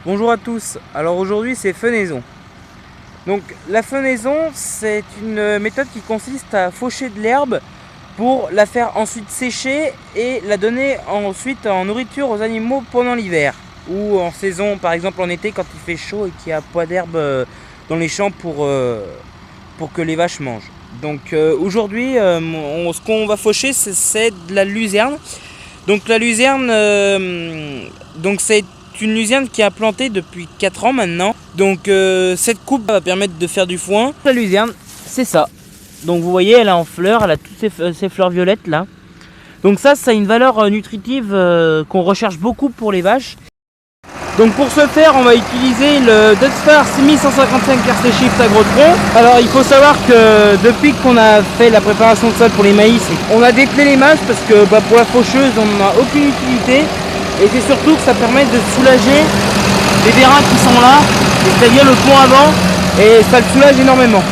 Bonjour à tous, alors aujourd'hui c'est fenaison. Donc la fenaison c'est une méthode qui consiste à faucher de l'herbe pour la faire ensuite sécher et la donner ensuite en nourriture aux animaux pendant l'hiver. Ou en saison, par exemple en été quand il fait chaud et qu'il n'y a pas d'herbe dans les champs pour que les vaches mangent. Donc aujourd'hui ce qu'on va faucher c'est de la luzerne. Donc la luzerne, c'est une luzerne qui a planté depuis 4 ans maintenant. Donc cette coupe va permettre de faire du foin. La luzerne, c'est ça. Donc vous voyez, elle est en fleurs, elle a toutes ces fleurs violettes là. Donc ça a une valeur nutritive qu'on recherche beaucoup pour les vaches. Donc pour ce faire, on va utiliser le Dudstar 6155 RC Shift Agrotron. Alors il faut savoir que depuis qu'on a fait la préparation de sol pour les maïs, on a dételé les mâches parce que pour la faucheuse, on n'a aucune utilité. Et c'est surtout que ça permet de soulager les vérins qui sont là, c'est-à-dire le pont avant, et ça le soulage énormément.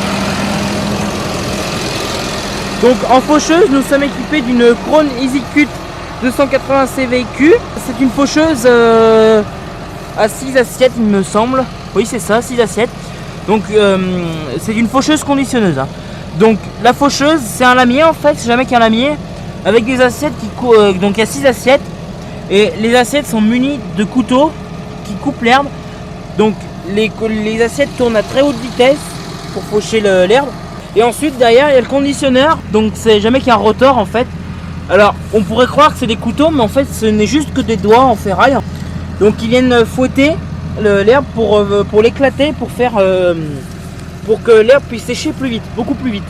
Donc en faucheuse, nous sommes équipés d'une Krone EasyCut 280 CVQ. C'est une faucheuse à 6 assiettes il me semble. Oui c'est ça, 6 assiettes. Donc c'est une faucheuse conditionneuse. Donc la faucheuse c'est un lamier en fait, c'est jamais qu'un lamier, avec des assiettes donc il y a 6 assiettes. Et les assiettes sont munies de couteaux qui coupent l'herbe. Donc les assiettes tournent à très haute vitesse pour faucher l'herbe. Et ensuite derrière il y a le conditionneur. Donc c'est jamais qu'un rotor en fait. Alors on pourrait croire que c'est des couteaux, mais en fait ce n'est juste que des doigts en ferraille. Donc ils viennent fouetter l'herbe pour l'éclater, pour que l'herbe puisse sécher plus vite, beaucoup plus vite.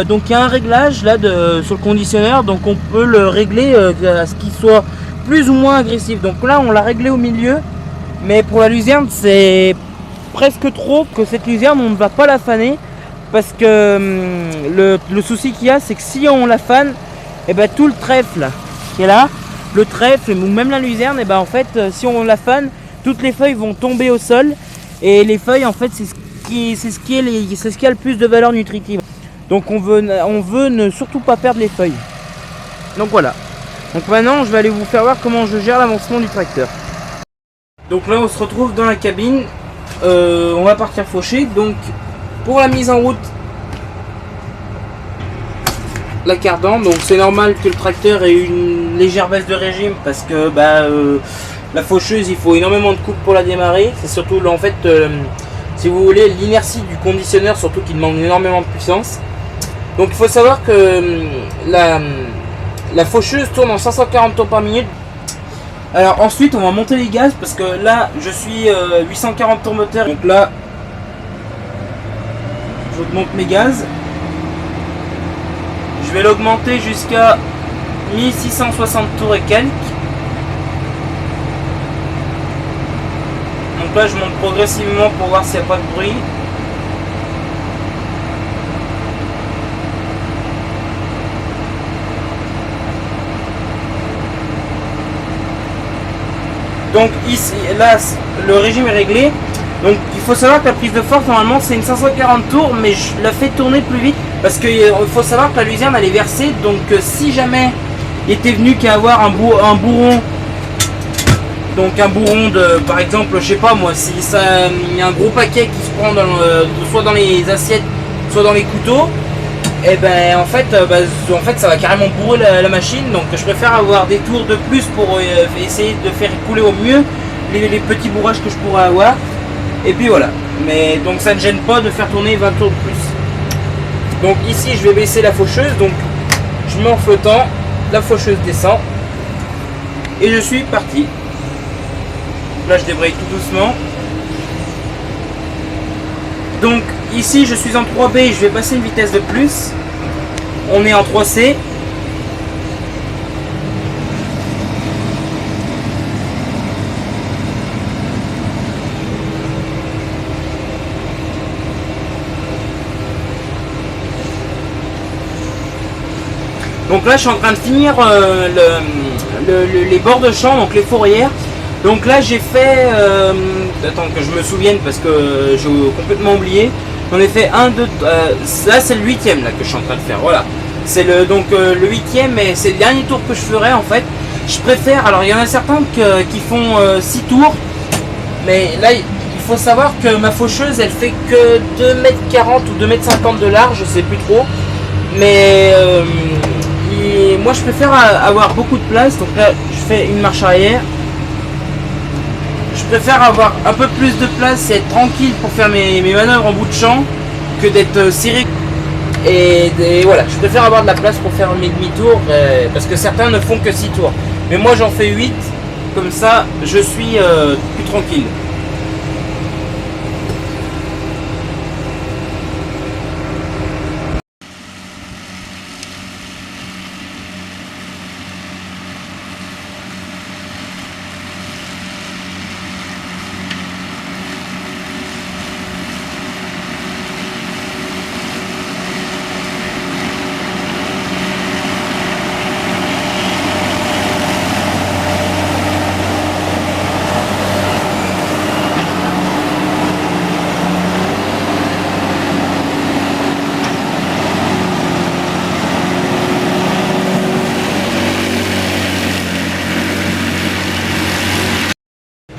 Donc il y a un réglage là sur le conditionneur, donc on peut le régler à ce qu'il soit plus ou moins agressif. Donc là on l'a réglé au milieu, mais pour la luzerne c'est presque trop que cette luzerne on ne va pas la faner, parce que le souci qu'il y a c'est que si on la fane, et tout le trèfle qui est là, le trèfle ou même la luzerne, en fait si on la fane, toutes les feuilles vont tomber au sol, et les feuilles en fait c'est ce qui a le plus de valeur nutritive. Donc on veut ne surtout pas perdre les feuilles. Donc voilà. Donc maintenant je vais aller vous faire voir comment je gère l'avancement du tracteur. Donc là on se retrouve dans la cabine. On va partir faucher. Donc pour la mise en route, la cardan. Donc c'est normal que le tracteur ait une légère baisse de régime, parce que la faucheuse il faut énormément de coups pour la démarrer. C'est surtout en fait si vous voulez l'inertie du conditionneur surtout qui demande énormément de puissance. Donc il faut savoir que la faucheuse tourne en 540 tours par minute. Alors ensuite on va monter les gaz, parce que là je suis 840 tours moteur. Donc là j'augmente mes gaz. Je vais l'augmenter jusqu'à 1660 tours et quelques. Donc là je monte progressivement pour voir s'il n'y a pas de bruit. Donc ici, là, le régime est réglé. Donc il faut savoir que la prise de force normalement c'est une 540 tours, mais je la fais tourner plus vite parce qu'il faut savoir que la luzerne elle est versée. Donc si jamais il était venu qu'à avoir un bourron, donc un bourron de, par exemple, je sais pas moi, si il y a un gros paquet qui se prend soit dans les assiettes, soit dans les couteaux, et en fait ça va carrément bourrer la machine. Donc je préfère avoir des tours de plus pour essayer de faire couler au mieux les petits bourrages que je pourrais avoir. Et puis voilà, mais donc ça ne gêne pas de faire tourner 20 tours de plus. Donc ici je vais baisser la faucheuse, donc je mets en flottant, la faucheuse descend et je suis parti. Là je débraye tout doucement. Donc ici je suis en 3B, je vais passer une vitesse de plus. On est en 3C. Donc là je suis en train de finir les bords de champ, donc les fourrières. Donc là j'ai fait, attends que je me souvienne parce que j'ai complètement oublié. J'en ai fait 1, 2, là c'est le 8ème là que je suis en train de faire, voilà. C'est le 8ème, et c'est le dernier tour que je ferai en fait. Je préfère, alors il y en a certains qui font 6 tours, Mais là, il faut savoir que ma faucheuse, elle fait que 2,40 m ou 2,50 m de large, je sais plus trop. Mais moi, je préfère avoir beaucoup de place. Donc là, je fais une marche arrière. Je préfère avoir un peu plus de place et être tranquille pour faire mes manœuvres en bout de champ que d'être serré. Et voilà, je préfère avoir de la place pour faire mes demi-tours parce que certains ne font que 6 tours. Mais moi, j'en fais 8. Comme ça, je suis plus tranquille.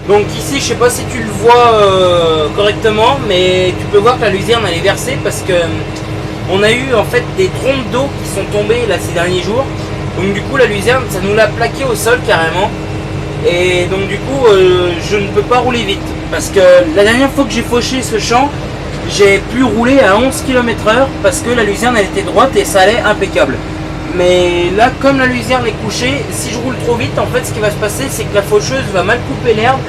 Donc ici, je sais pas si tu le vois correctement, mais tu peux voir que la luzerne elle est versée parce que on a eu en fait des trompes d'eau qui sont tombées là ces derniers jours. Donc du coup la luzerne ça nous l'a plaqué au sol carrément. Et donc du coup je ne peux pas rouler vite. Parce que la dernière fois que j'ai fauché ce champ, j'ai pu rouler à 11 km/h parce que la luzerne elle était droite et ça allait impeccable. Mais là, comme la luzerne est couchée, si je roule trop vite, en fait, ce qui va se passer, c'est que la faucheuse va mal couper l'herbe.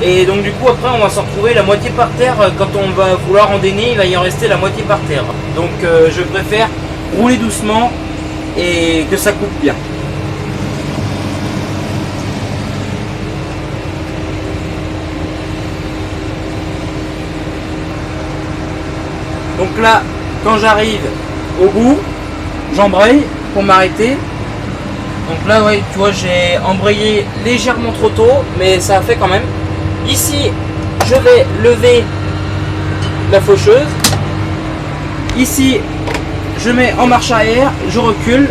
Et donc, du coup, après, on va s'en retrouver la moitié par terre. Quand on va vouloir endainer, il va y en rester la moitié par terre. Donc, je préfère rouler doucement et que ça coupe bien. Donc là, quand j'arrive au bout, j'embraye pour m'arrêter. Donc là, ouais, tu vois, j'ai embrayé légèrement trop tôt, mais ça a fait quand même. Ici, je vais lever la faucheuse. Ici, je mets en marche arrière, je recule.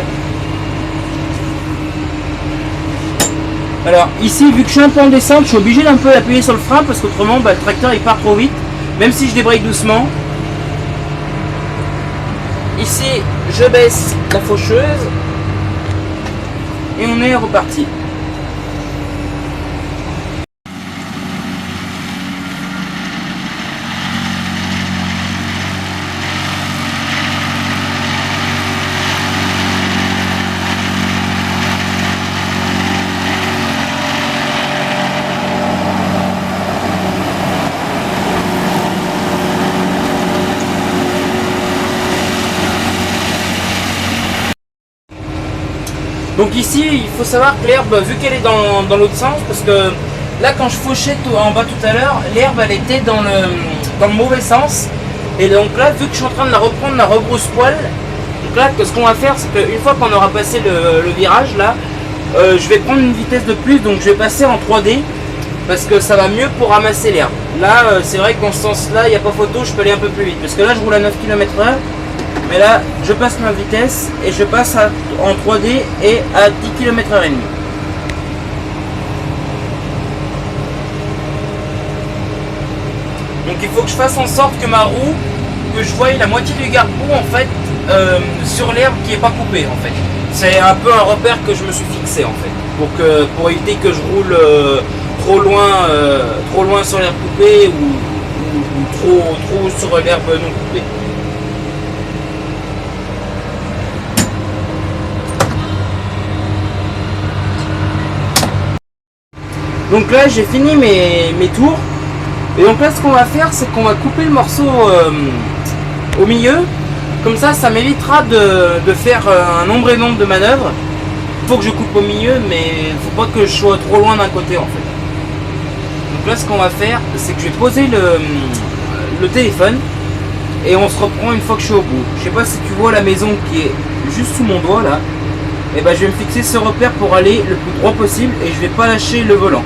Alors ici, vu que je suis un peu en descente, je suis obligé d'un peu appuyer sur le frein parce qu'autrement, le tracteur il part trop vite, même si je débraye doucement. Ici, je baisse la faucheuse et on est reparti. Donc ici, il faut savoir que l'herbe, vu qu'elle est dans l'autre sens, parce que là, quand je fauchais en bas tout à l'heure, l'herbe, elle était dans le mauvais sens. Et donc là, vu que je suis en train de la reprendre, la rebrousse-poil, donc là, ce qu'on va faire, c'est qu'une fois qu'on aura passé le virage, là, je vais prendre une vitesse de plus, donc je vais passer en 3D, parce que ça va mieux pour ramasser l'herbe. Là, c'est vrai qu'en ce sens-là, il n'y a pas photo, je peux aller un peu plus vite, parce que là, je roule à 9 km/h. Mais là, je passe ma vitesse et je passe en 3D et à 10 km/h. Donc il faut que je fasse en sorte que ma roue, que je voie la moitié du garde-boue en fait sur l'herbe qui n'est pas coupée en fait. C'est un peu un repère que je me suis fixé en fait. Pour éviter que je roule trop loin sur l'herbe coupée ou trop sur l'herbe non coupée. Donc là j'ai fini mes tours. Et donc là ce qu'on va faire c'est qu'on va couper le morceau au milieu. Comme ça m'évitera de faire un nombre et nombre de manœuvres. Il faut que je coupe au milieu mais il ne faut pas que je sois trop loin d'un côté en fait. Donc là ce qu'on va faire c'est que je vais poser le téléphone. Et on se reprend une fois que je suis au bout. Je sais pas si tu vois la maison qui est juste sous mon doigt là. Et ben je vais me fixer ce repère pour aller le plus droit possible et je vais pas lâcher le volant.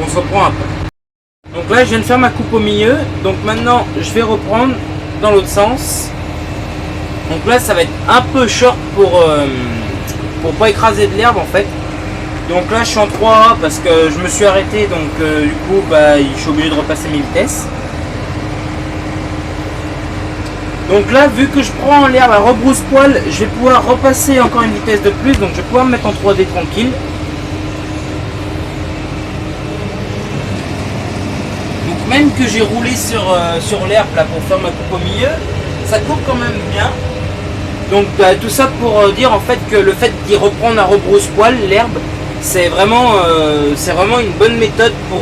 On se reprend après. Donc là je viens de faire ma coupe au milieu. Donc maintenant je vais reprendre dans l'autre sens. Donc là ça va être un peu short pour pas écraser de l'herbe en fait. Donc là je suis en 3A parce que je me suis arrêté, donc du coup bah, je suis obligé de repasser mes vitesses. Donc là vu que je prends l'herbe à rebrousse-poil, je vais pouvoir repasser encore une vitesse de plus, donc je vais pouvoir me mettre en 3D tranquille. Donc même que j'ai roulé sur l'herbe là pour faire ma coupe au milieu, ça coupe quand même bien. Donc bah, tout ça pour dire en fait que le fait d'y reprendre à rebrousse-poil l'herbe, c'est vraiment une bonne méthode pour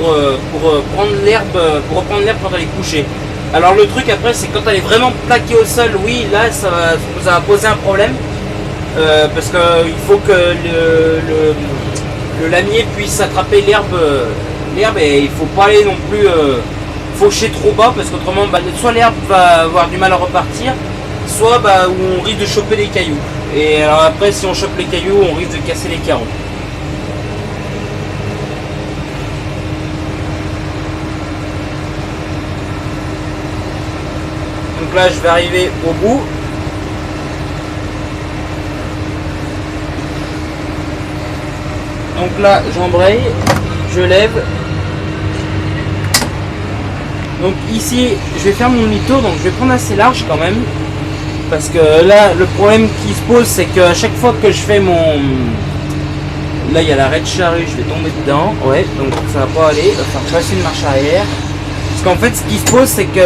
prendre l'herbe, pour reprendre l'herbe quand elle est couchée. Alors le truc après c'est quand elle est vraiment plaquée au sol, oui là ça va poser un problème parce qu'il faut que le lamier puisse attraper l'herbe et il faut pas aller non plus faucher trop bas parce qu'autrement bah, soit l'herbe va avoir du mal à repartir, soit bah, où on risque de choper des cailloux. Et alors après si on chope les cailloux on risque de casser les carreaux. Donc là je vais arriver au bout. Donc là j'embraye, je lève. Donc ici je vais faire mon demi-tour, donc je vais prendre assez large quand même. Parce que là le problème qui se pose c'est qu'à chaque fois que je fais mon... Là il y a l'arrêt de charrue, je vais tomber dedans. Ouais, donc ça va pas aller, il va falloir passer une marche arrière. Parce qu'en fait ce qui se pose c'est que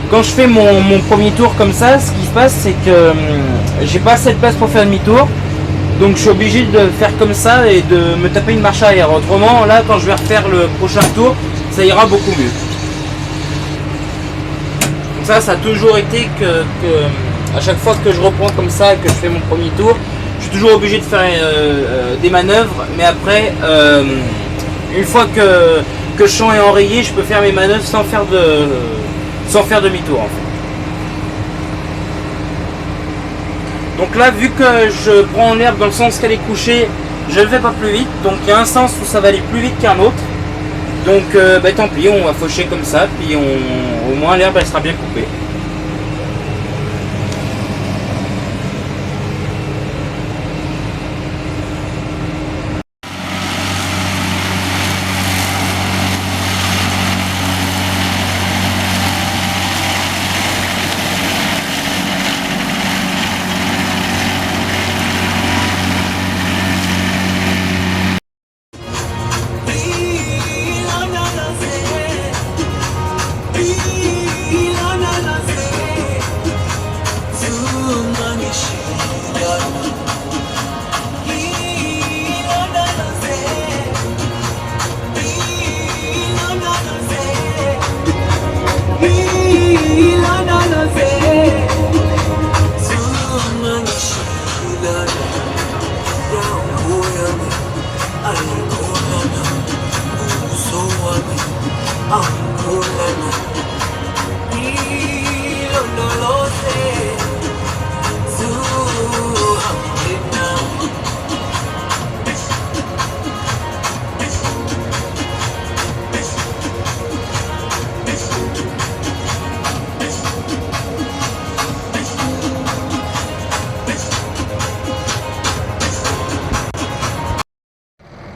quand je fais mon premier tour comme ça, ce qui se passe c'est que j'ai pas assez de place pour faire demi-tour. Donc je suis obligé de faire comme ça et de me taper une marche arrière. Autrement là quand je vais refaire le prochain tour, ça ira beaucoup mieux. Donc ça a toujours été que à chaque fois que je reprends comme ça et que je fais mon premier tour, je suis toujours obligé de faire des manœuvres. Mais après, une fois que le champ est enrayé, je peux faire mes manœuvres sans faire demi-tour en fait. Donc là, vu que je prends l'herbe dans le sens qu'elle est couchée, je ne vais pas plus vite. Donc il y a un sens où ça va aller plus vite qu'un autre. Donc bah, tant pis, on va faucher comme ça, puis au moins l'herbe elle sera bien coupée.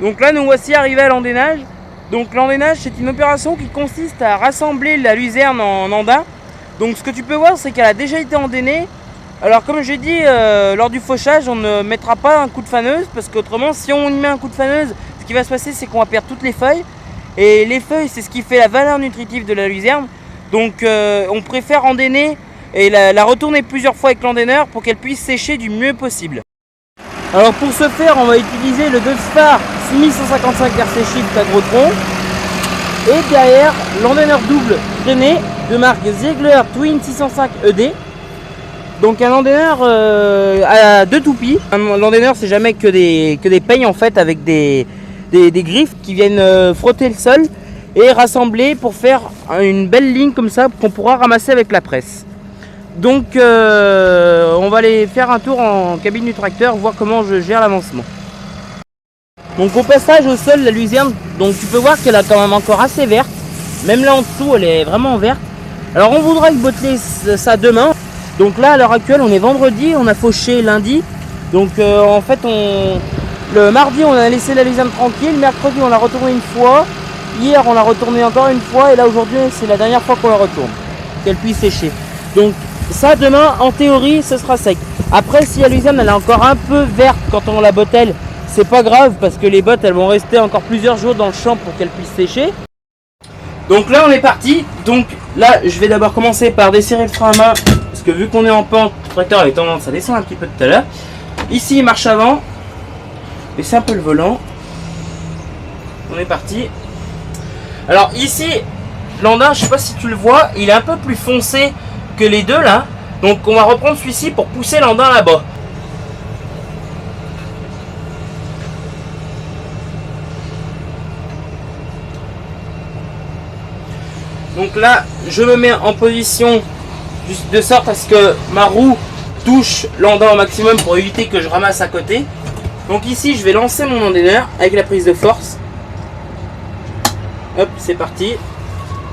Donc là nous voici arrivés à l'endénage. Donc l'endénage c'est une opération qui consiste à rassembler la luzerne en andin. Donc ce que tu peux voir c'est qu'elle a déjà été endénée. Alors comme j'ai dit lors du fauchage on ne mettra pas un coup de faneuse parce qu'autrement si on y met un coup de faneuse, ce qui va se passer c'est qu'on va perdre toutes les feuilles. Et les feuilles c'est ce qui fait la valeur nutritive de la luzerne. Donc on préfère endéner et la retourner plusieurs fois avec l'endéneur pour qu'elle puisse sécher du mieux possible. Alors pour ce faire on va utiliser le Dudstar 6155 RC Shift Agrotron et derrière l'endéneur double drainé de marque Ziegler Twin 605 ED. Donc un endéneur à deux toupies. L'endéneur c'est jamais que des peignes en fait avec des griffes qui viennent frotter le sol et rassembler pour faire une belle ligne comme ça qu'on pourra ramasser avec la presse. Donc on va aller faire un tour en cabine du tracteur, voir comment je gère l'avancement. Donc au passage au sol la luzerne, donc tu peux voir qu'elle a quand même encore assez verte. Même là en dessous elle est vraiment verte. Alors on voudra botter ça demain. Donc là à l'heure actuelle on est vendredi, on a fauché lundi. Donc en fait Le mardi, on a laissé la luzerne tranquille. Mercredi, on l'a retourné une fois. Hier, on l'a retourné encore une fois. Et là, aujourd'hui, c'est la dernière fois qu'on la retourne. Qu'elle puisse sécher. Donc, ça, demain, en théorie, ce sera sec. Après, si la luzerne, elle est encore un peu verte quand on la bottelle, c'est pas grave parce que les bottes, elles vont rester encore plusieurs jours dans le champ pour qu'elles puissent sécher. Donc là, on est parti. Donc là, je vais d'abord commencer par desserrer le frein à main. Parce que vu qu'on est en pente, le tracteur avait tendance à descendre un petit peu tout à l'heure. Ici, marche avant. Baissez un peu le volant. On est parti. Alors ici, l'Andin, je sais pas si tu le vois, il est un peu plus foncé que les deux là. Donc on va reprendre celui-ci pour pousser l'Andin là-bas. Donc là, je me mets en position juste de sorte à ce que ma roue touche l'Andin au maximum pour éviter que je ramasse à côté. Donc ici, je vais lancer mon endaineur avec la prise de force. Hop, c'est parti.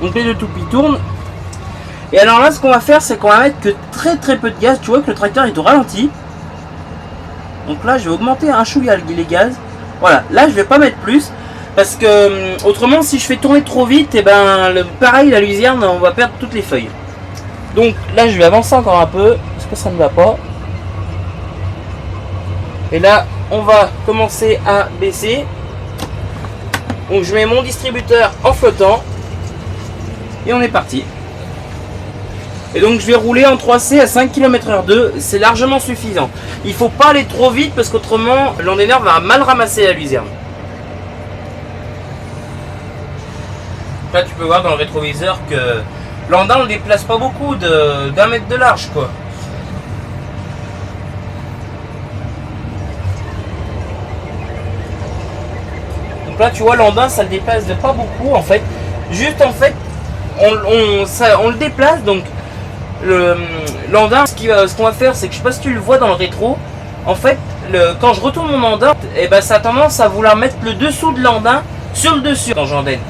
Donc les deux toupies tournent. Et alors là, ce qu'on va faire, c'est qu'on va mettre que très peu de gaz. Tu vois que le tracteur est au ralenti. Donc là, je vais augmenter un chouïa les gaz. Voilà, là, je vais pas mettre plus. Parce que autrement, si je fais tourner trop vite, et ben pareil, la luzerne, on va perdre toutes les feuilles. Donc là, je vais avancer encore un peu. Parce que ça ne va pas. Et là, on va commencer à baisser. Donc je mets mon distributeur en flottant. Et on est parti. Et donc je vais rouler en 3C à 5 km/h. C'est largement suffisant. Il ne faut pas aller trop vite parce qu'autrement l'endaineur va mal ramasser la luzerne. Là tu peux voir dans le rétroviseur que l'Andin ne le déplace pas beaucoup d'un mètre de large quoi. Donc là tu vois l'Andin ça le déplace de pas beaucoup en fait. Juste en fait on le déplace donc l'Andin ce qu'on va faire c'est que je sais pas si tu le vois dans le rétro. En fait quand je retourne mon Andin et ben, ça a tendance à vouloir mettre le dessous de l'Andin sur le dessus quand j'endaine.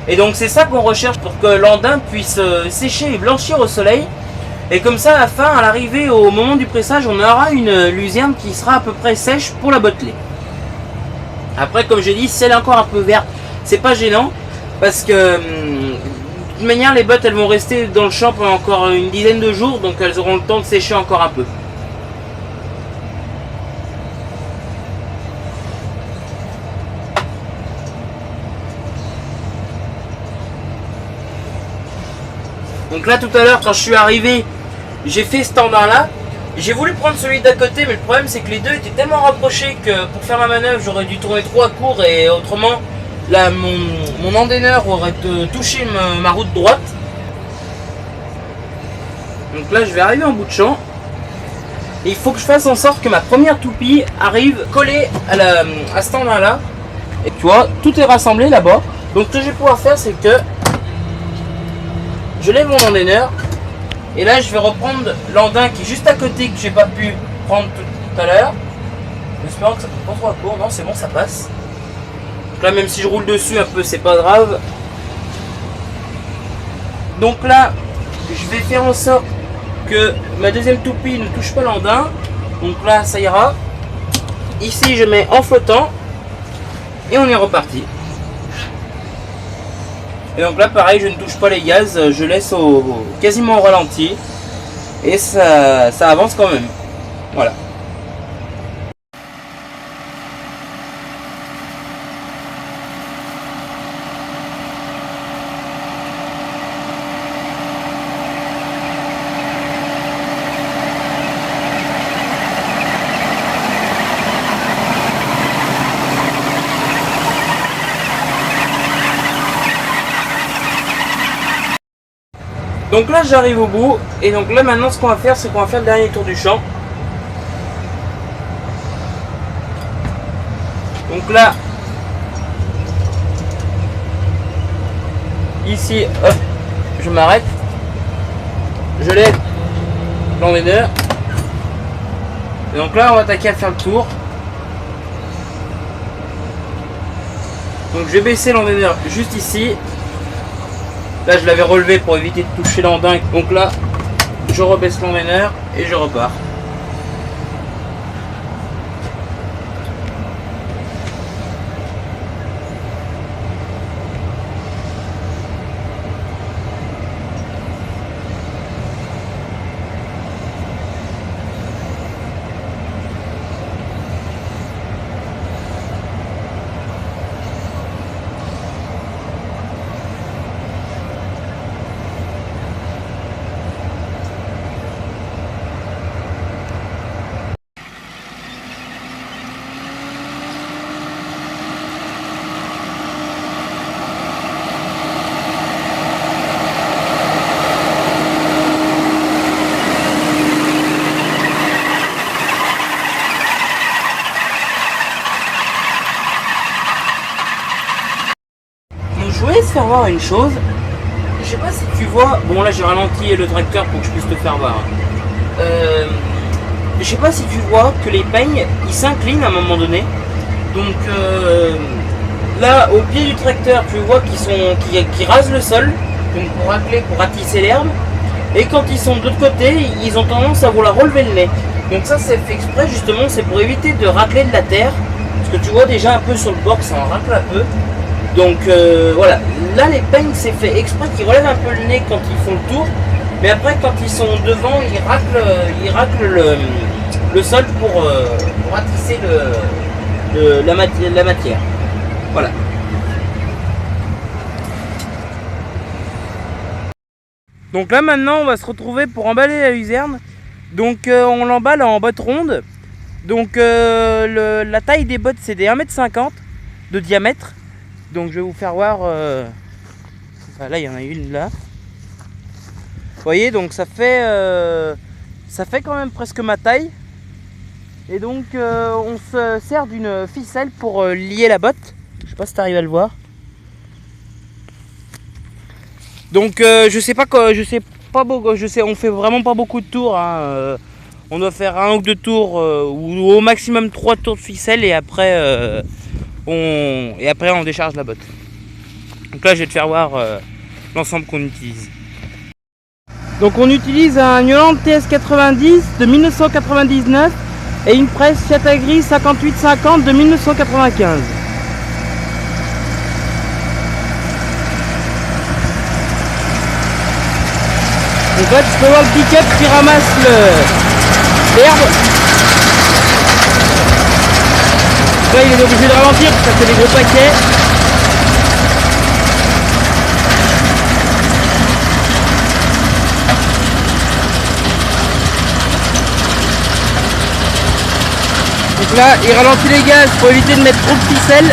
Et donc c'est ça qu'on recherche pour que l'Andin puisse sécher et blanchir au soleil. Et comme ça à la fin, à l'arrivée au moment du pressage, on aura une luzerne qui sera à peu près sèche pour la botteler. Après comme j'ai dit, si elle est encore un peu verte, c'est pas gênant. Parce que de toute manière les bottes elles vont rester dans le champ pendant encore une dizaine de jours. Donc elles auront le temps de sécher encore un peu. Donc là tout à l'heure quand je suis arrivé, j'ai fait ce Andin là. J'ai voulu prendre celui d'à côté mais le problème c'est que les deux étaient tellement rapprochés que pour faire ma manœuvre j'aurais dû tourner 3 cours et autrement là mon endaineur aurait touché ma roue de droite. Donc là je vais arriver en bout de champ. Et il faut que je fasse en sorte que ma première toupie arrive collée à cet Andin là. Et tu vois, tout est rassemblé là-bas. Donc ce que je vais pouvoir faire c'est que je lève mon endaineur et là je vais reprendre l'Andin qui est juste à côté que j'ai pas pu prendre tout à l'heure. J'espère que ça ne pas trop à court. Non c'est bon ça passe. Donc là même si je roule dessus un peu c'est pas grave. Donc là je vais faire en sorte que ma deuxième toupie ne touche pas l'Andin. Donc là ça ira. Ici je mets en flottant et on est reparti. Et donc là pareil je ne touche pas les gaz, je laisse quasiment au ralenti et ça avance quand même. Voilà. Donc là j'arrive au bout et donc là maintenant ce qu'on va faire c'est qu'on va faire le dernier tour du champ. Donc là ici hop, je m'arrête, je lève l'endaineur et donc là on va attaquer à faire le tour. Donc je vais baisser l'endaineur juste ici. Là je l'avais relevé pour éviter de toucher l'Andin. Donc là je rebaisse l'endaineur et je repars. faire voir une chose. Je sais pas si tu vois. Bon, là j'ai ralenti le tracteur pour que je puisse te faire voir. Je sais pas si tu vois que les peignes ils s'inclinent à un moment donné. Donc là au pied du tracteur tu vois qui rasent le sol donc pour racler, pour ratisser l'herbe. Et quand ils sont de l'autre côté, ils ont tendance à vouloir relever le nez. Donc ça c'est fait exprès justement, c'est pour éviter de racler de la terre. Parce que tu vois déjà un peu sur le bord ça en racle un peu. Donc voilà, là les peignes c'est fait exprès qu'ils relèvent un peu le nez quand ils font le tour. Mais après quand ils sont devant, ils raclent le sol pour ratisser la matière. Voilà. Donc là maintenant on va se retrouver pour emballer la luzerne. Donc on l'emballe en bottes rondes. Donc la taille des bottes c'est des 1,50 m de diamètre. Donc je vais vous faire voir. Là il y en a une là. Vous voyez donc ça fait quand même presque ma taille. Et donc on se sert d'une ficelle pour lier la botte. Je sais pas si tu arrives à le voir. Donc je sais pas on fait vraiment pas beaucoup de tours. Hein. On doit faire 1 ou 2 tours ou au maximum 3 tours de ficelle et après on décharge la botte. Donc là je vais te faire voir l'ensemble qu'on utilise. Donc on utilise un Newland TS90 de 1999 et une presse Fiat Agri 5850 de 1995. Donc là tu peux voir le pick-up qui ramasse l'herbe. Là il est obligé de ralentir parce que ça fait des gros paquets. Donc là il ralentit les gaz pour éviter de mettre trop de ficelles.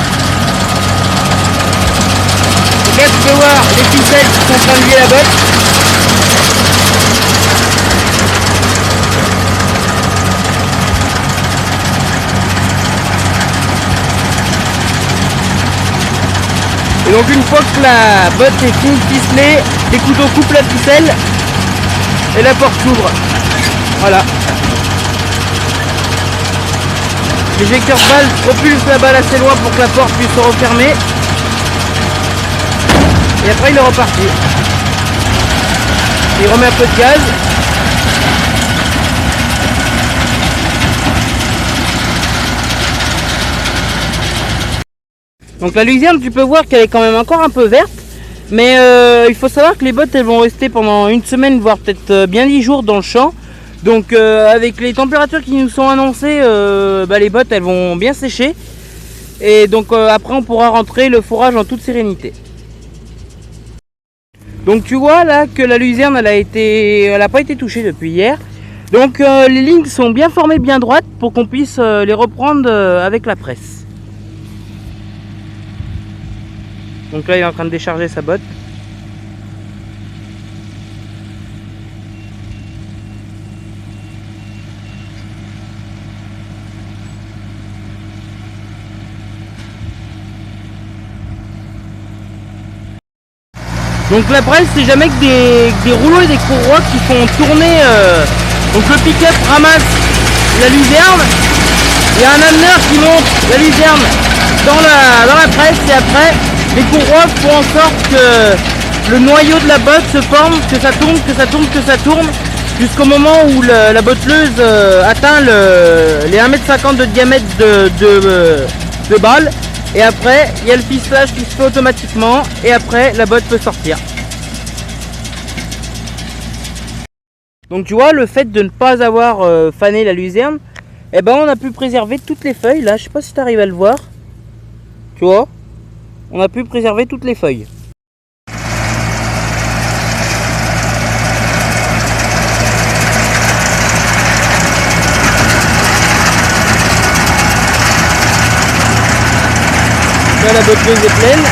Donc là tu peux voir les ficelles qui sont en train de lier la botte. Et donc une fois que la botte est finie de ficeler, les couteaux coupent la ficelle et la porte s'ouvre. Voilà. L'éjecteur balle propulse la balle assez loin pour que la porte puisse se refermer. Et après il est reparti. Il remet un peu de gaz. Donc la luzerne, tu peux voir qu'elle est quand même encore un peu verte. Mais il faut savoir que les bottes elles vont rester pendant une semaine, voire peut-être bien 10 jours dans le champ. Donc avec les températures qui nous sont annoncées, les bottes elles vont bien sécher. Et donc après on pourra rentrer le fourrage en toute sérénité. Donc tu vois là que la luzerne elle a pas été touchée depuis hier. Donc les lignes sont bien formées, bien droites pour qu'on puisse les reprendre avec la presse. Donc là il est en train de décharger sa botte. Donc la presse c'est jamais que des rouleaux et des courroies qui font tourner. Donc le pick-up ramasse la luzerne. Il y a un ameneur qui monte la luzerne dans la presse et après les courroies font en sorte que le noyau de la botte se forme, que ça tourne, que ça tourne, que ça tourne, jusqu'au moment où la botteleuse atteint les 1,50 m de diamètre de balle. Et après, il y a le ficelage qui se fait automatiquement et après la botte peut sortir. Donc tu vois, le fait de ne pas avoir fané la luzerne, eh ben on a pu préserver toutes les feuilles. Là, je sais pas si tu arrives à le voir. Tu vois, on a pu préserver toutes les feuilles. Là, la botteleuse est pleine.